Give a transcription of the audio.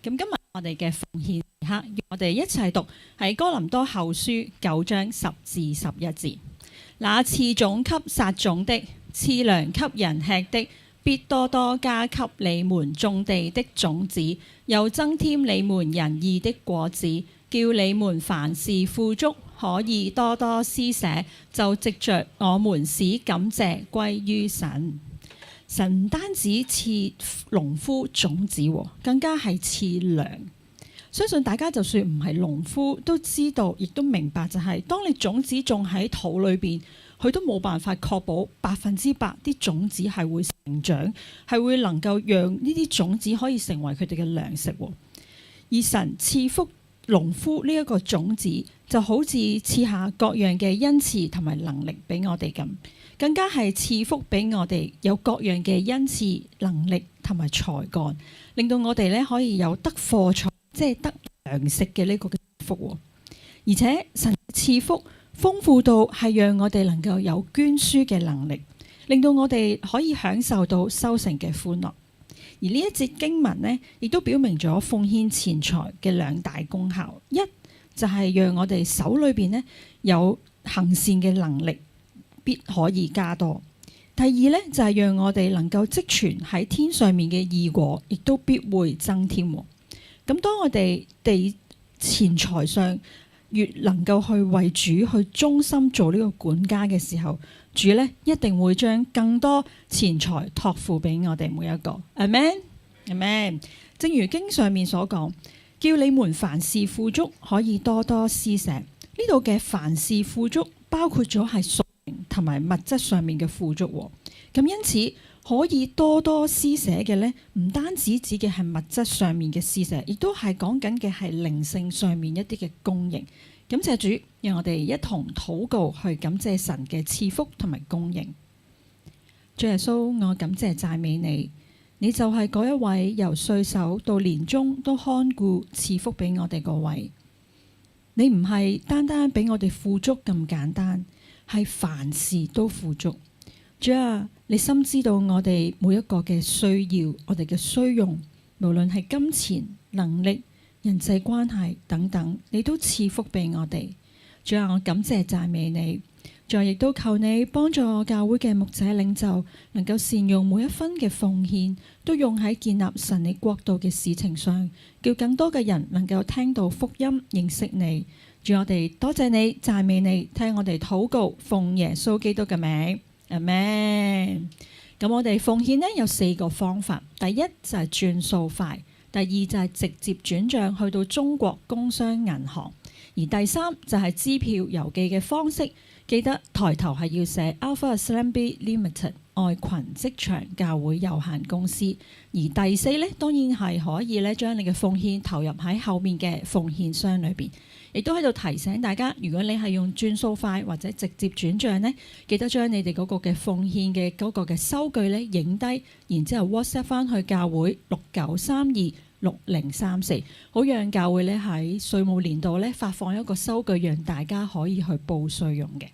咁今日我哋嘅奉獻時刻，讓我哋一齊讀喺哥林多後書9章10至11節。那賜種給撒種的，賜糧給人吃的，必多多加給你們種地的種子，又增添你們仁義的果子，叫你們凡事富足，可以多多施捨，就藉着我們使感謝歸於神。神唔單止賜農夫種子，更加係賜糧。相信大家就算唔係農夫，都知道亦都明白，就係當你種子種喺土裏邊，佢都冇辦法確保100%啲種子係會成長，係會能夠讓呢啲種子可以成為佢哋嘅糧食。而神賜福農夫呢一個種子，就好似賜下各樣嘅恩賜同埋能力俾我哋咁，更加係賜福俾我哋有各樣嘅恩賜、能力同埋才幹，令到我哋咧可以有得貨財，即係得糧食嘅呢個嘅福。而且神賜福豐富到係讓我哋能夠有捐輸嘅能力，令到我哋可以享受到收成嘅歡樂。而呢一節經文呢，亦都表明咗奉獻錢財嘅2大功效。一就係讓我哋手裏邊呢有行善嘅能力，必可以加多。第二呢，就係讓我哋能夠積存喺天上面嘅義果，亦都必會增添。咁當我哋錢財上越能夠去為主去忠心做呢個管家嘅時候，主呢一定會將更多錢財託付俾我哋每一個。Amen， Amen。正如經上面所講，叫你們凡事富足，可以多多施捨。呢度嘅凡事富足，包括咗係屬靈同埋物質上面嘅富足。咁因此可以多多施捨嘅呢，唔單止指嘅係物質上面嘅施捨，亦都係講緊嘅係靈性上面一啲嘅供應。感謝主，讓我哋一同禱告去感謝神嘅賜福同埋供應。主耶穌，我感謝讚美你，你就係嗰一位由歲首到年終都看顧賜福俾我哋嗰位。你唔係單單俾我哋富足咁簡單，係凡事都富足。主啊，你深知道我哋每一個嘅需要，我哋嘅需用，無論係金錢、能力、人際關係等等，你都賜福俾我哋。主啊，我感謝讚美你。主啊，亦都求你幫助我教會嘅牧者領袖，能夠善用每一分嘅奉獻，都用喺建立神你國度嘅事情上，叫更多嘅人能夠聽到福音，認識你。主，我哋多謝你，讚美你，聽我哋禱告，奉耶穌基督嘅名。阿們。咁我哋奉獻呢有4個方法，第一就係轉數快，第二就係直接轉賬去到中國工商銀行，而第三就係支票郵寄嘅方式。記得抬頭係要寫 Alpha Assembly Limited 愛群職場教會有限公司，而第4呢，當然係可以咧將你嘅奉獻投入喺後面嘅奉獻箱裏邊。亦都喺度提醒大家，如果你係用轉數快或者直接轉賬呢，記得將你哋嗰個嘅奉獻嘅嗰個嘅收據呢影低，然之後 WhatsApp 翻去教會69326034，好讓教會呢喺稅務年度呢發放一個收據，讓大家可以去報稅用嘅。